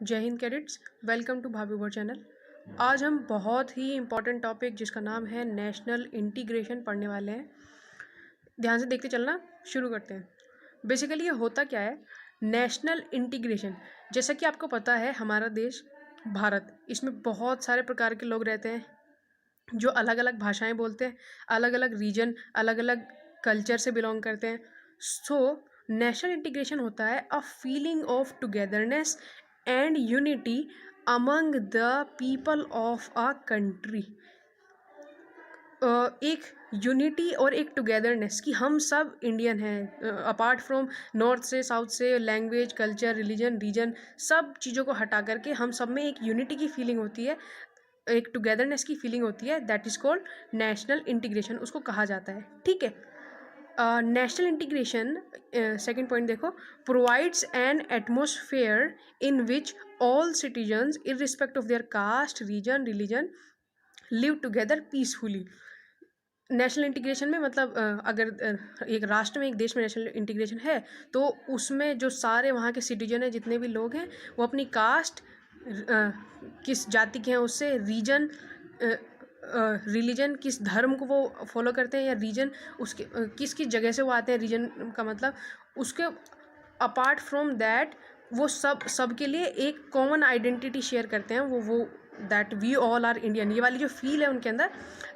जय Hind cadets, welcome to भाभी word channel. आज हम बहुत ही इम्पॉर्टेंट टॉपिक जिसका नाम है नेशनल इंटीग्रेशन पढ़ने वाले हैं। ध्यान से देखते चलना, शुरू करते हैं। बेसिकली ये होता क्या है नेशनल इंटीग्रेशन। जैसा कि आपको पता है हमारा देश भारत, इसमें बहुत सारे प्रकार के लोग रहते हैं जो अलग अलग भाषाएं बोलते हैं, अलग अलग रीजन, अलग अलग कल्चर से बिलोंग करते हैं। सो नेशनल इंटीग्रेशन होता है a feeling of togetherness and unity among the people of a country. एक यूनिटी और एक टुगेदरनेस कि हम सब इंडियन हैं, अपार्ट फ्रॉम नॉर्थ से, साउथ से, लैंग्वेज, कल्चर, रिलीजन, रीजन, सब चीज़ों को हटा करके हम सब में एक यूनिटी की फीलिंग होती है, एक टुगेदरनेस की फीलिंग होती है। That is called national integration, उसको कहा जाता है। ठीक है, नेशनल इंटीग्रेशन सेकेंड पॉइंट देखो, provides an atmosphere in which all citizens irrespective of their caste, region, religion live together peacefully. National integration में मतलब अगर एक राष्ट्र में, एक देश में नेशनल इंटीग्रेशन है तो उसमें जो सारे वहाँ के सिटीजन हैं, जितने भी लोग हैं, वो अपनी कास्ट, किस जाति के हैं उससे, रीजन, रिलीजन, किस धर्म को वो फॉलो करते हैं, या रीजन उसके किस किस जगह से वो आते हैं, रीजन का मतलब उसके अपार्ट फ्रॉम दैट वो सब के लिए एक कॉमन आइडेंटिटी शेयर करते हैं। वो that we all are Indian, ये वाली जो फील है उनके अंदर,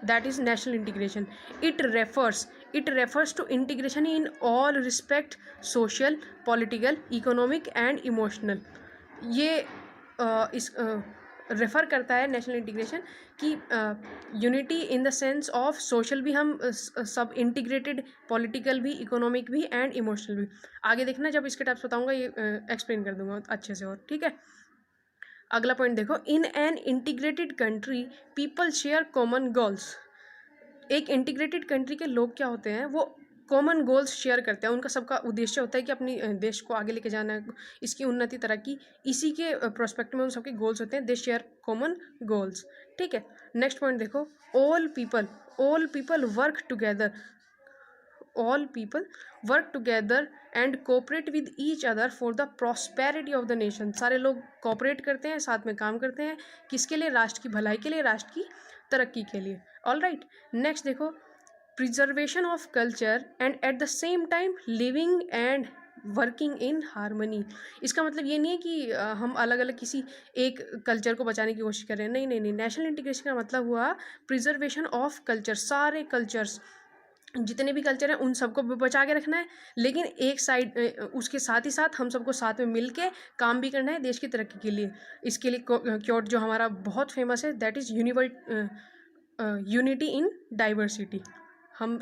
that is national integration. It refers to integration in all respect, social, political, economic and emotional. ये इस रेफ़र करता है नेशनल इंटीग्रेशन कि unity in the sense of social भी हम सब इंटीग्रेटेड, पॉलिटिकल भी, इकोनॉमिक भी एंड इमोशनल भी। आगे देखना, जब इसके टाइप्स बताऊंगा ये एक्सप्लेन कर दूंगा अच्छे से और। ठीक है, अगला पॉइंट देखो, in an integrated country people share common goals. एक इंटीग्रेटेड कंट्री के लोग क्या होते हैं, वो कॉमन गोल्स शेयर करते हैं। उनका सबका उद्देश्य होता है कि अपनी देश को आगे लेके जाना है, इसकी उन्नति, तरक्की, इसी के प्रोस्पेक्ट में उन सबके गोल्स होते हैं। दे शेयर कॉमन गोल्स। ठीक है, नेक्स्ट पॉइंट देखो, all people work together. All people work together and cooperate with each other for the prosperity of the nation. सारे लोग कोऑपरेट करते हैं, साथ में काम करते हैं, किसके लिए? राष्ट्र की भलाई के लिए, राष्ट्र की तरक्की के लिए। ऑल राइट, नेक्स्ट देखो, preservation of culture and at the same time living and working in harmony. इसका मतलब ये नहीं है कि हम अलग अलग किसी एक कल्चर को बचाने की कोशिश कर रहे हैं। नहीं नहीं नहीं, नेशनल इंटीग्रेशन का मतलब हुआ प्रिजर्वेशन ऑफ कल्चर। सारे कल्चर्स, जितने भी कल्चर हैं, उन सबको बचा के रखना है, लेकिन एक साइड उसके साथ ही साथ हम सबको साथ में मिल के काम भी करना है देश की तरक्की के लिए। इसके लिए क्योट जो हमारा बहुत फेमस है, that is unity in diversity. हम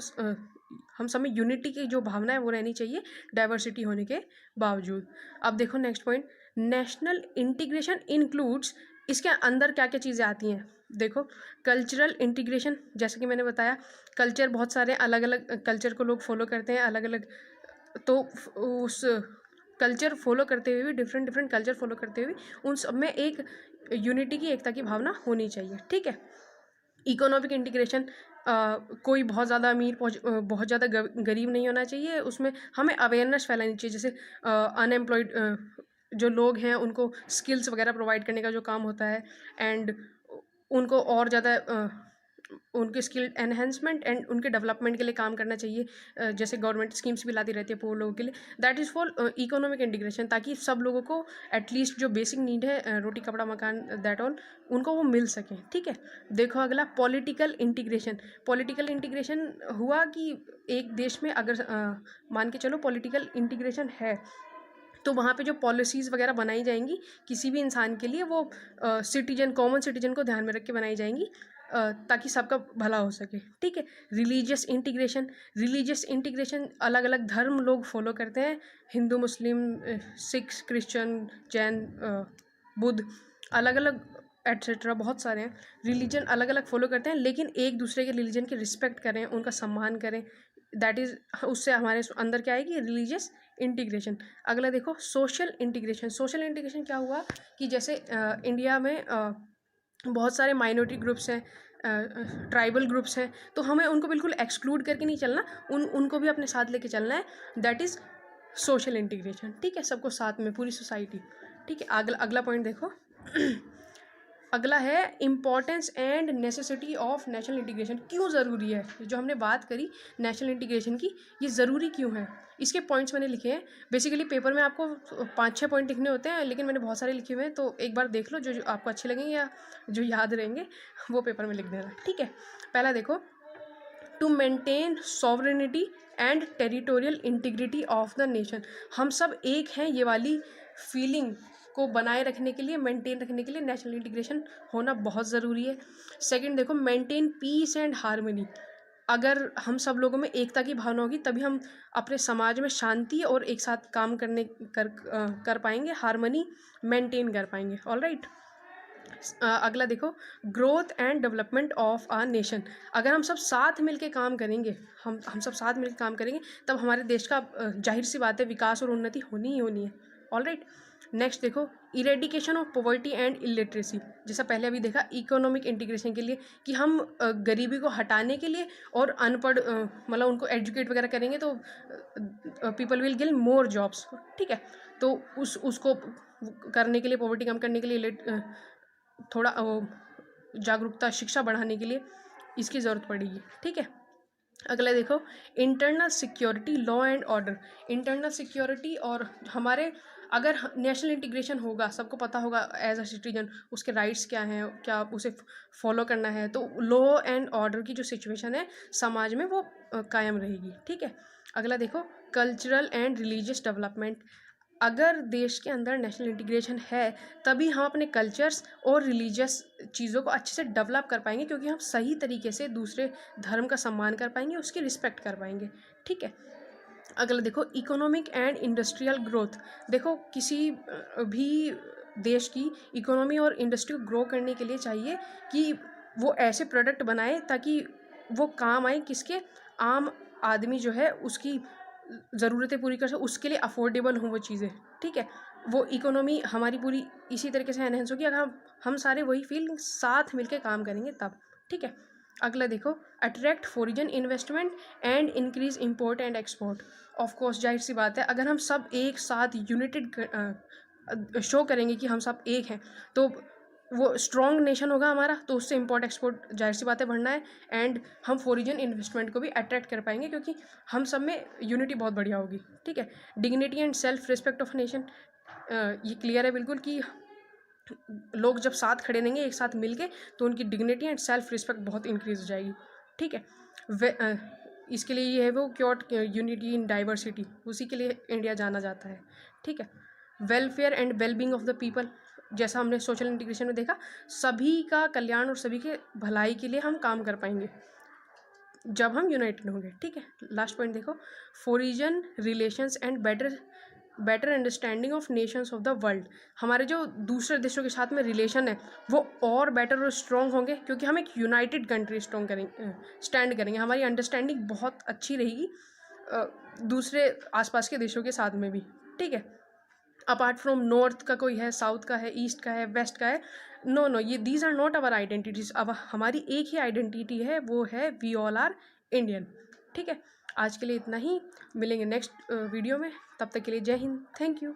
सब में यूनिटी की जो भावना है वो रहनी चाहिए, डाइवर्सिटी होने के बावजूद। अब देखो next point, national integration includes, इसके अंदर क्या क्या चीज़ें आती हैं देखो। कल्चरल इंटीग्रेशन, जैसे कि मैंने बताया, कल्चर बहुत सारे अलग अलग कल्चर को लोग फॉलो करते हैं, अलग अलग, तो उस कल्चर फॉलो करते हुए भी, डिफरेंट कल्चर फॉलो करते हुए उन सब में एक यूनिटी की, एकता की भावना होनी चाहिए। ठीक है, इकोनॉमिक इंटीग्रेशन, कोई बहुत ज़्यादा अमीर, बहुत ज़्यादा गरीब नहीं होना चाहिए। उसमें हमें अवेयरनेस फैलानी चाहिए, जैसे अनएम्प्लॉयड जो लोग हैं उनको स्किल्स वगैरह प्रोवाइड करने का जो काम होता है, एंड उनको और ज़्यादा उनके स्किल एनहेंसमेंट एंड उनके डेवलपमेंट के लिए काम करना चाहिए। जैसे गवर्नमेंट स्कीम्स भी लाती रहती है पुअर लोगों के लिए। That is for economic integration, ताकि सब लोगों को एटलीस्ट जो बेसिक नीड है, रोटी कपड़ा मकान, दैट ऑल, उनको वो मिल सके। ठीक है, देखो अगला, पॉलिटिकल इंटीग्रेशन। पॉलिटिकल इंटीग्रेशन हुआ कि एक देश में अगर मान के चलो पॉलिटिकल इंटीग्रेशन है, तो वहाँ पे जो पॉलिसीज़ वगैरह बनाई जाएंगी किसी भी इंसान के लिए, वो सिटीजन, कॉमन सिटीजन को ध्यान में रख के बनाई जाएंगी, ताकि सबका भला हो सके। ठीक है, रिलीजियस इंटीग्रेशन, अलग अलग धर्म लोग फॉलो करते हैं, हिंदू, मुस्लिम, सिख, क्रिश्चियन, जैन, बुद्ध, अलग अलग एट्सेट्रा, बहुत सारे हैं। रिलीजन अलग अलग फॉलो करते हैं, लेकिन एक दूसरे के रिलीजन की रिस्पेक्ट करें, उनका सम्मान करें। दैट इज़, उससे हमारे अंदर क्या आएगी? Religious integration. अगला देखो, सोशल इंटीग्रेशन क्या हुआ कि जैसे इंडिया में बहुत सारे माइनॉरिटी ग्रुप्स हैं, ट्राइबल ग्रुप्स हैं, तो हमें उनको बिल्कुल एक्सक्लूड करके नहीं चलना, उनको भी अपने साथ लेके चलना है। That is social integration. ठीक है, सबको साथ में, पूरी सोसाइटी। ठीक है, अगला अगला पॉइंट देखो। अगला है importance and necessity of national integration. क्यों ज़रूरी है जो हमने बात करी नेशनल इंटीग्रेशन की, ये ज़रूरी क्यों है, इसके पॉइंट्स मैंने लिखे हैं। बेसिकली पेपर में आपको 5-6 पॉइंट लिखने होते हैं, लेकिन मैंने बहुत सारे लिखे हुए हैं, तो एक बार देख लो, जो आपको अच्छे लगेंगे या जो याद रहेंगे वो पेपर में लिख देना, ठीक है। पहला देखो, to maintain sovereignty and territorial integrity of the nation. हम सब एक हैं, ये वाली फीलिंग को बनाए रखने के लिए, मेंटेन रखने के लिए नेशनल इंटीग्रेशन होना बहुत ज़रूरी है। सेकंड देखो, मेंटेन पीस एंड हार्मनी। अगर हम सब लोगों में एकता की भावना होगी तभी हम अपने समाज में शांति और एक साथ काम कर पाएंगे, हार्मनी मेंटेन कर पाएंगे। All right. अगला देखो, growth and development of our nation. अगर हम सब साथ मिलके काम करेंगे, हम सब साथ मिलकर काम करेंगे, तब हमारे देश का जाहिर सी बात है विकास और उन्नति होनी ही होनी है। All right. नेक्स्ट देखो, eradication of poverty and illiteracy. जैसा पहले अभी देखा, इकोनॉमिक इंटीग्रेशन के लिए कि हम गरीबी को हटाने के लिए और अनपढ़ मतलब उनको एजुकेट वगैरह करेंगे तो people will get more jobs, ठीक है। तो उसको करने के लिए, पॉवर्टी कम करने के लिए, थोड़ा जागरूकता, शिक्षा बढ़ाने के लिए इसकी ज़रूरत पड़ेगी, ठीक है। अगला देखो, internal security, law and order. Internal security और हमारे, अगर नेशनल इंटीग्रेशन होगा, सबको पता होगा एज अ सिटीजन उसके राइट्स क्या हैं, क्या उसे फॉलो करना है, तो लॉ एंड ऑर्डर की जो सिचुएशन है समाज में वो कायम रहेगी, ठीक है। अगला देखो, कल्चरल एंड रिलीजियस डेवलपमेंट। अगर देश के अंदर नेशनल इंटीग्रेशन है तभी हम अपने कल्चर्स और रिलीजियस चीज़ों को अच्छे से डेवलप कर पाएंगे, क्योंकि हम सही तरीके से दूसरे धर्म का सम्मान कर पाएंगे, उसकी रिस्पेक्ट कर पाएंगे, ठीक है। अगला देखो, इकोनॉमिक एंड इंडस्ट्रियल ग्रोथ। देखो, किसी भी देश की इकोनॉमी और इंडस्ट्री को ग्रो करने के लिए चाहिए कि वो ऐसे प्रोडक्ट बनाए ताकि वो काम आए किसके, आम आदमी जो है उसकी ज़रूरतें पूरी कर सके, उसके लिए अफोर्डेबल हों वो चीज़ें, ठीक है। वो इकोनॉमी हमारी पूरी इसी तरीके से एनहेंस होगी अगर हम सारे वही फील्ड साथ मिलके काम करेंगे तब, ठीक है। अगला देखो, attract foreign investment and increase import and export. Of course जाहिर सी बात है, अगर हम सब एक साथ यूनाइटेड शो करेंगे कि हम सब एक हैं, तो वो स्ट्रॉन्ग नेशन होगा हमारा, तो उससे इम्पोर्ट एक्सपोर्ट जाहिर सी बात है बढ़ना है, एंड हम फॉरेन इन्वेस्टमेंट को भी अट्रैक्ट कर पाएंगे क्योंकि हम सब में यूनिटी बहुत बढ़िया होगी, ठीक है। Dignity and self respect of nation, ये क्लियर है बिल्कुल कि लोग जब साथ खड़े रहेंगे एक साथ मिलके तो उनकी डिग्निटी एंड सेल्फ रिस्पेक्ट बहुत इंक्रीज हो जाएगी, ठीक है। इसके लिए ये है वो क्योट यूनिटी इन डाइवर्सिटी, उसी के लिए इंडिया जाना जाता है, ठीक है। Welfare and wellbeing of the people. जैसा हमने सोशल इंटीग्रेशन में देखा, सभी का कल्याण और सभी के भलाई के लिए हम काम कर पाएंगे जब हम यूनाइटेड होंगे, ठीक है। लास्ट पॉइंट देखो, foreign relations and better understanding of Nations of the world. हमारे जो दूसरे देशों के साथ में रिलेशन है वो और बेटर और स्ट्रॉन्ग होंगे क्योंकि हम एक यूनाइटेड कंट्री स्टैंड करेंगे, हमारी अंडरस्टैंडिंग बहुत अच्छी रहेगी दूसरे आसपास के देशों के साथ में भी, ठीक है। अपार्ट फ्रॉम नॉर्थ का कोई है, साउथ का है, ईस्ट का है, वेस्ट का है, नो, ये these are not our identities. अब हमारी एक ही आइडेंटिटी है, वो है वी ऑल आर इंडियन, ठीक है। आज के लिए इतना ही, मिलेंगे नेक्स्ट वीडियो में, तब तक के लिए जय हिंद, थैंक यू।